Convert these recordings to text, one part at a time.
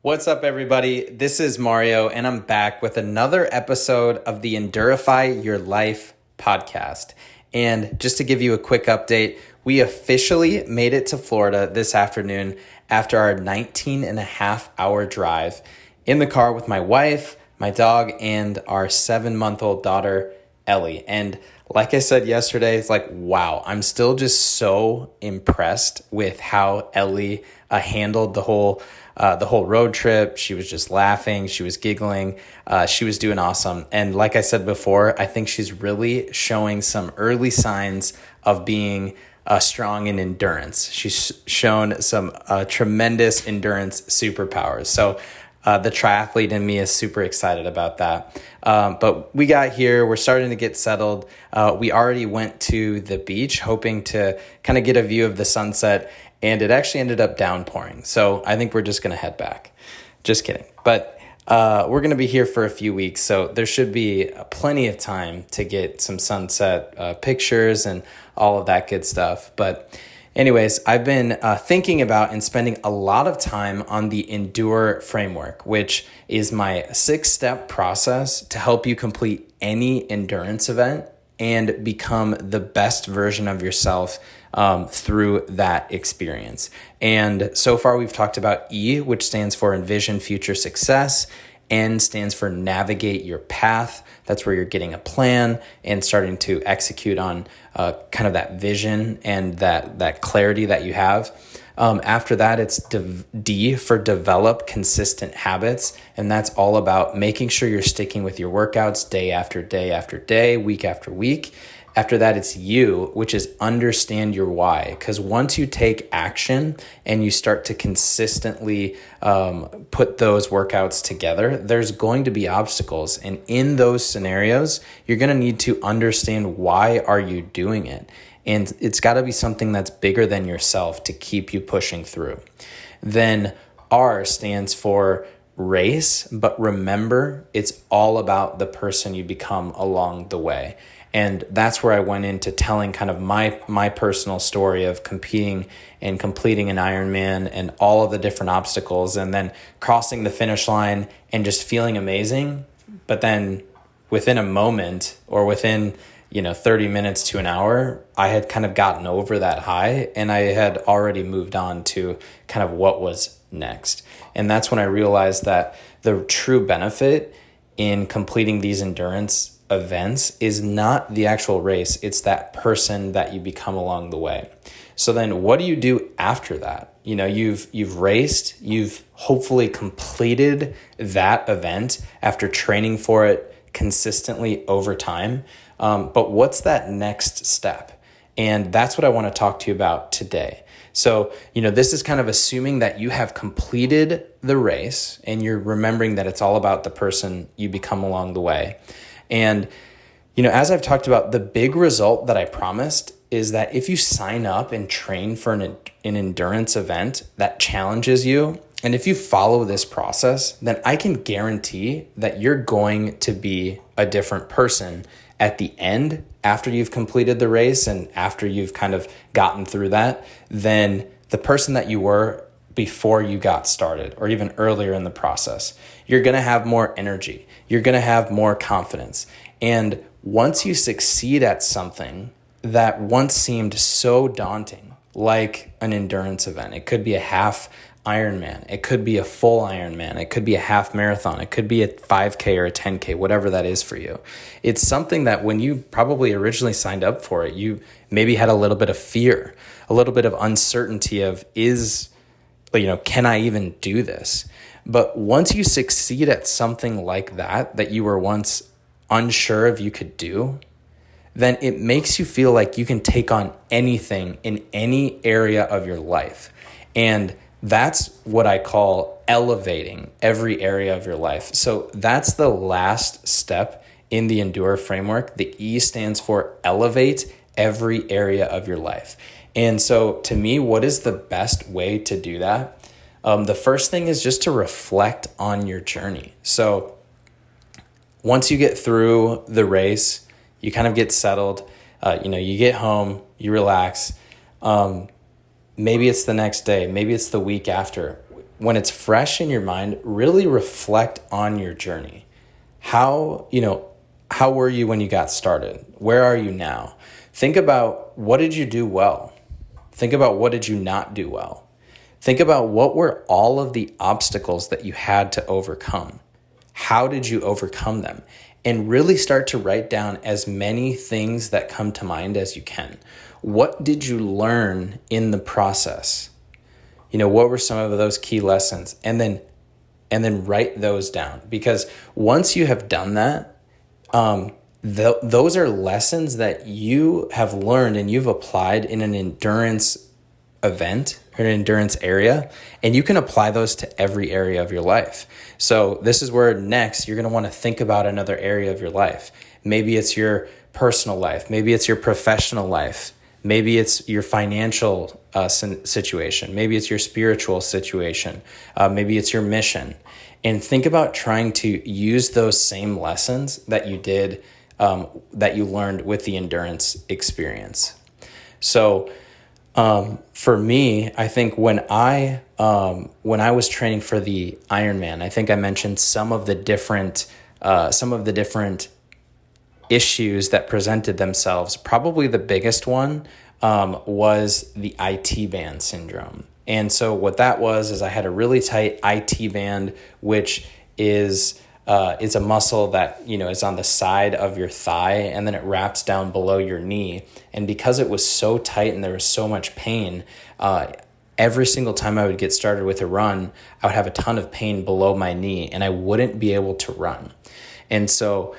What's up, everybody? This is Mario, and I'm back with another episode of the Endurify Your Life podcast. And just to give you a quick update, we officially made it to Florida this afternoon after our 19 and a half hour drive in the car with my wife, my dog, and our 7-month-old daughter, Ellie. And like I said yesterday, it's like, wow, I'm still just so impressed with how Ellie handled the whole road trip. She was just laughing. She was giggling. She was doing awesome. And like I said before, I think she's really showing some early signs of being strong in endurance. She's shown some tremendous endurance superpowers. So the triathlete in me is super excited about that. But we got here. We're starting to get settled. We already went to the beach hoping to kind of get a view of the sunset, and it actually ended up downpouring. So I think we're just going to head back. Just kidding. But we're going to be here for a few weeks, so there should be plenty of time to get some sunset pictures and all of that good stuff. But anyways, I've been thinking about and spending a lot of time on the Endure framework, which is my 6-step process to help you complete any endurance event and become the best version of yourself through that experience. And so far we've talked about E, which stands for Envision Future Success. N stands for Navigate Your Path. That's where you're getting a plan and starting to execute on kind of that vision and that clarity that you have. After that, it's D for Develop Consistent Habits. And that's all about making sure you're sticking with your workouts day after day after day, week after week. After that, it's U, which is understand your why. Because once you take action and you start to consistently put those workouts together, there's going to be obstacles. And in those scenarios, you're going to need to understand why are you doing it. And it's got to be something that's bigger than yourself to keep you pushing through. Then R stands for race, but remember, it's all about the person you become along the way. And that's where I went into telling kind of my personal story of competing and completing an Ironman and all of the different obstacles, and then crossing the finish line and just feeling amazing. But then within a moment or within 30 minutes to an hour, I had kind of gotten over that high and I had already moved on to kind of what was next. And that's when I realized that the true benefit in completing these endurance events is not the actual race, it's that person that you become along the way. So then what do you do after that? You've raced, you've hopefully completed that event after training for it consistently over time. But what's that next step? And that's what I want to talk to you about today. So, this is kind of assuming that you have completed the race and you're remembering that it's all about the person you become along the way. And, as I've talked about, the big result that I promised is that if you sign up and train for an endurance event that challenges you, and if you follow this process, then I can guarantee that you're going to be a different person at the end, after you've completed the race and after you've kind of gotten through that, than the person that you were before you got started or even earlier in the process. You're going to have more energy. You're going to have more confidence. And once you succeed at something that once seemed so daunting, like an endurance event, it could be a half Ironman, it could be a full Ironman, it could be a half marathon, it could be a 5K or a 10K, whatever that is for you. It's something that when you probably originally signed up for it, you maybe had a little bit of fear, a little bit of uncertainty of can I even do this? But once you succeed at something like that you were once unsure if you could do, then it makes you feel like you can take on anything in any area of your life. And that's what I call elevating every area of your life. So that's the last step in the Endure framework. The E stands for elevate every area of your life. And so to me, what is the best way to do that? The first thing is just to reflect on your journey. So once you get through the race, you kind of get settled, you get home, you relax. Maybe it's the next day, maybe it's the week after. when it's fresh in your mind, really reflect on your journey. How were you when you got started? Where are you now? Think about, what did you do well? Think about, what did you not do well? Think about, what were all of the obstacles that you had to overcome? How did you overcome them? And really start to write down as many things that come to mind as you can. What did you learn in the process? What were some of those key lessons? And then write those down. Because once you have done that, those are lessons that you have learned and you've applied in an endurance event or an endurance area, and you can apply those to every area of your life. So this is where next you're going to want to think about another area of your life. Maybe it's your personal life. Maybe it's your professional life. Maybe it's your financial situation. Maybe it's your spiritual situation. Maybe it's your mission. And think about trying to use those same lessons that you did, that you learned with the endurance experience. So for me, I think when I was training for the Ironman, I think I mentioned some of the different issues that presented themselves. Probably the biggest one was the IT band syndrome. And so what that was is I had a really tight IT band, which is a muscle that is on the side of your thigh, and then it wraps down below your knee. And because it was so tight and there was so much pain, every single time I would get started with a run, I would have a ton of pain below my knee, and I wouldn't be able to run. And so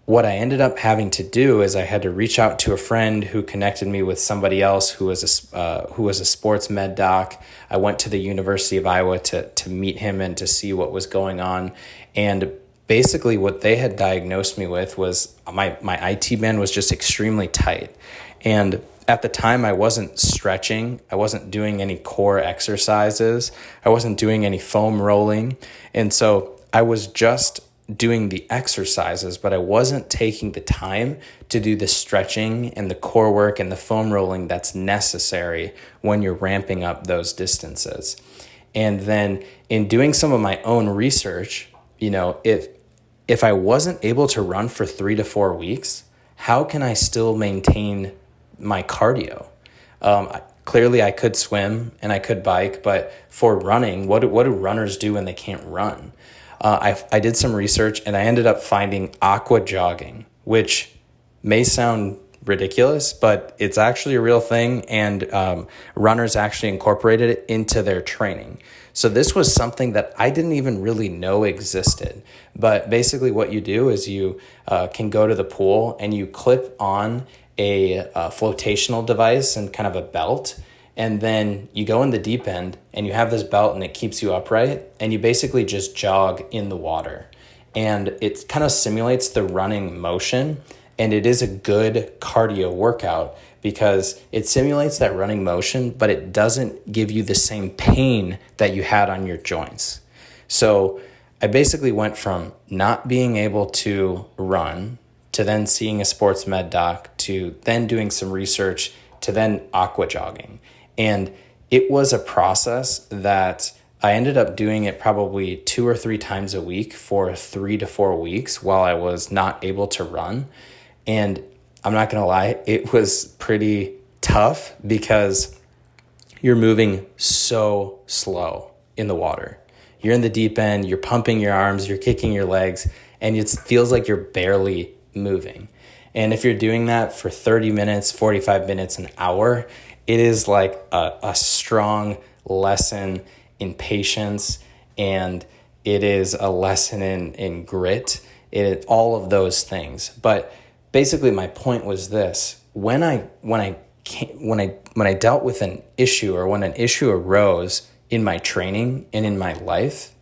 what I ended up having to do is I had to reach out to a friend who connected me with somebody else who was a sports med doc. I went to the University of Iowa to meet him and to see what was going on. And basically what they had diagnosed me with was my IT band was just extremely tight. And at the time I wasn't stretching. I wasn't doing any core exercises. I wasn't doing any foam rolling. And so I was just doing the exercises, but I wasn't taking the time to do the stretching and the core work and the foam rolling that's necessary when you're ramping up those distances. And then in doing some of my own research, if I wasn't able to run for 3 to 4 weeks, how can I still maintain my cardio? Clearly I could swim and I could bike, but for running, what do runners do when they can't run? I did some research and I ended up finding aqua jogging, which may sound ridiculous, but it's actually a real thing, and runners actually incorporated it into their training. So this was something that I didn't even really know existed. But basically what you do is you can go to the pool and you clip on a flotational device and kind of a belt, and then you go in the deep end and you have this belt and it keeps you upright, and you basically just jog in the water. And it kind of simulates the running motion, and it is a good cardio workout because it simulates that running motion, but it doesn't give you the same pain that you had on your joints. So I basically went from not being able to run to then seeing a sports med doc to then doing some research to then aqua jogging. And it was a process that I ended up doing it probably 2 or 3 times a week for 3 to 4 weeks while I was not able to run. And I'm not going to lie, it was pretty tough because you're moving so slow in the water. You're in the deep end, you're pumping your arms, you're kicking your legs, and it feels like you're barely moving. And if you're doing that for 30 minutes, 45 minutes, an hour, it is like a strong lesson in patience, and it is a lesson in grit, all of those things. But basically my point was this: when I dealt with an issue, or when an issue arose in my training and in my life,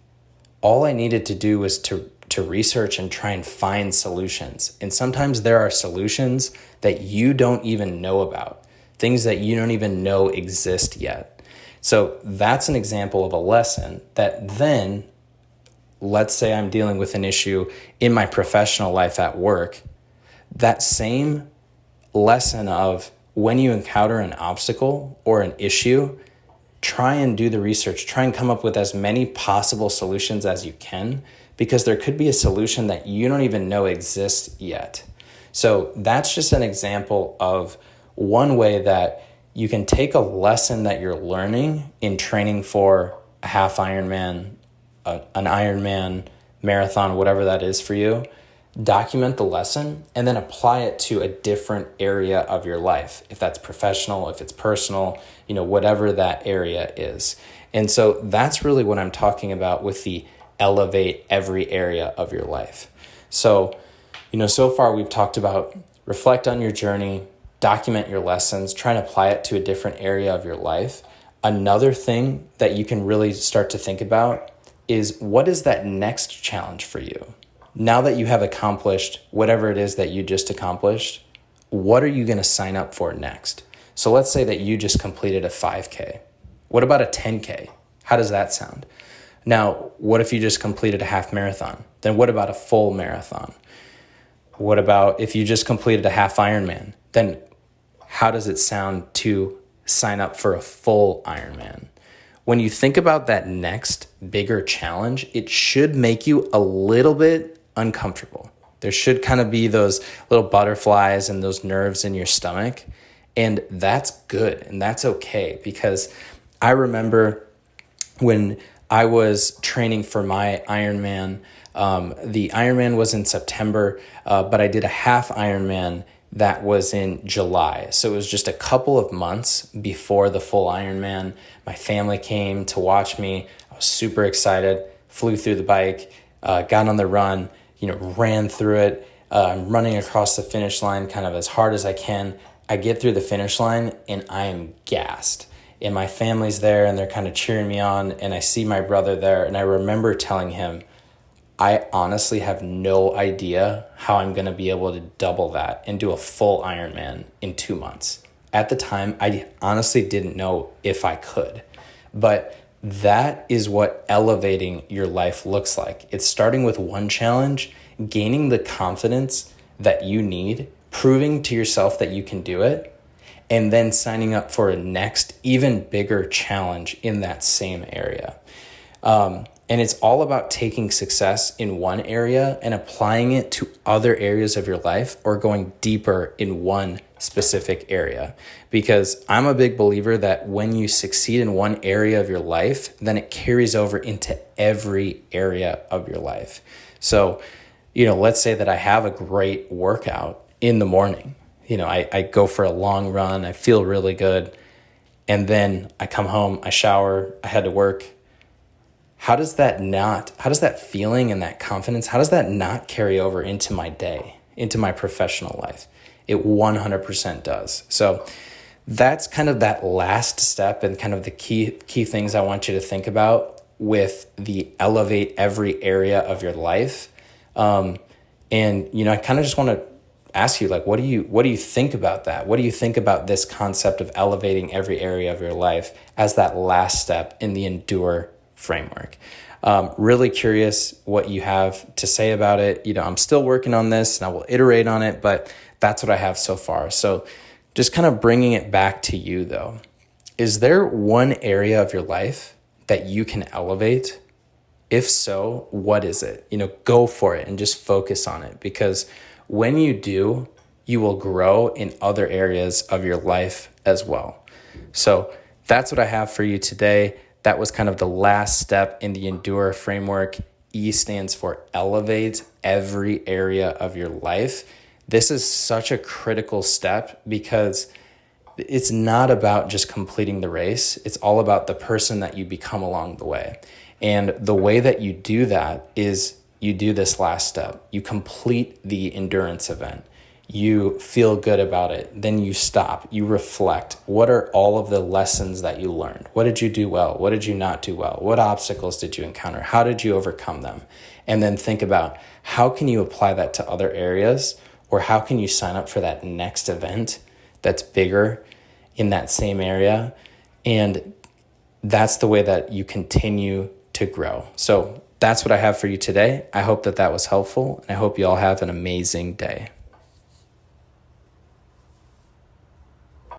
all I needed to do was to research and try and find solutions. And sometimes there are solutions that you don't even know about, things that you don't even know exist yet. So that's an example of a lesson that then, let's say I'm dealing with an issue in my professional life at work, that same lesson of when you encounter an obstacle or an issue, try and do the research, try and come up with as many possible solutions as you can, because there could be a solution that you don't even know exists yet. So that's just an example of one way that you can take a lesson that you're learning in training for a half Ironman, an Ironman, marathon, whatever that is for you, document the lesson, and then apply it to a different area of your life. If that's professional, if it's personal, whatever that area is. And so that's really what I'm talking about with the elevate every area of your life. So, so far we've talked about reflect on your journey, document your lessons, try and apply it to a different area of your life. Another thing that you can really start to think about is, what is that next challenge for you? Now that you have accomplished whatever it is that you just accomplished, what are you going to sign up for next? So let's say that you just completed a 5K. What about a 10K? How does that sound? Now, what if you just completed a half marathon? Then what about a full marathon? What about if you just completed a half Ironman? Then how does it sound to sign up for a full Ironman? When you think about that next bigger challenge, it should make you a little bit uncomfortable. There should kind of be those little butterflies and those nerves in your stomach. And that's good and that's okay, because I remember when I was training for my Ironman, the Ironman was in September, but I did a half Ironman that was in July. So it was just a couple of months before the full Ironman. My family came to watch me. I was super excited, flew through the bike, got on the run, ran through it. I'm running across the finish line kind of as hard as I can. I get through the finish line and I am gassed. And my family's there and they're kind of cheering me on. And I see my brother there. And I remember telling him, I honestly have no idea how I'm going to be able to double that and do a full Ironman in 2 months. At the time, I honestly didn't know if I could. But that is what elevating your life looks like. It's starting with one challenge, gaining the confidence that you need, proving to yourself that you can do it, and then signing up for a next, even bigger challenge in that same area. And it's all about taking success in one area and applying it to other areas of your life, or going deeper in one specific area. Because I'm a big believer that when you succeed in one area of your life, then it carries over into every area of your life. So, let's say that I have a great workout in the morning. I go for a long run, I feel really good, and then I come home, I shower, I head to work. How does that feeling and that confidence, how does that not carry over into my day, into my professional life? It 100% does. So that's kind of that last step and kind of the key things I want you to think about with the elevate every area of your life. And I kind of just want to ask you, what do you think about that? What do you think about this concept of elevating every area of your life as that last step in the Endure framework? Really curious what you have to say about it. I'm still working on this and I will iterate on it, but that's what I have so far. So just kind of bringing it back to you though, is there one area of your life that you can elevate? If so, what is it? Go for it and just focus on it, because when you do, you will grow in other areas of your life as well. So that's what I have for you today. That was kind of the last step in the Endure framework. E stands for elevate every area of your life. This is such a critical step because it's not about just completing the race. It's all about the person that you become along the way. And the way that you do that is you do this last step. You complete the endurance event. You feel good about it. Then you stop. You reflect. What are all of the lessons that you learned? What did you do well? What did you not do well? What obstacles did you encounter? How did you overcome them? And then think about, how can you apply that to other areas, or how can you sign up for that next event that's bigger in that same area? And that's the way that you continue to grow. So that's what I have for you today. I hope that was helpful, and I hope you all have an amazing day.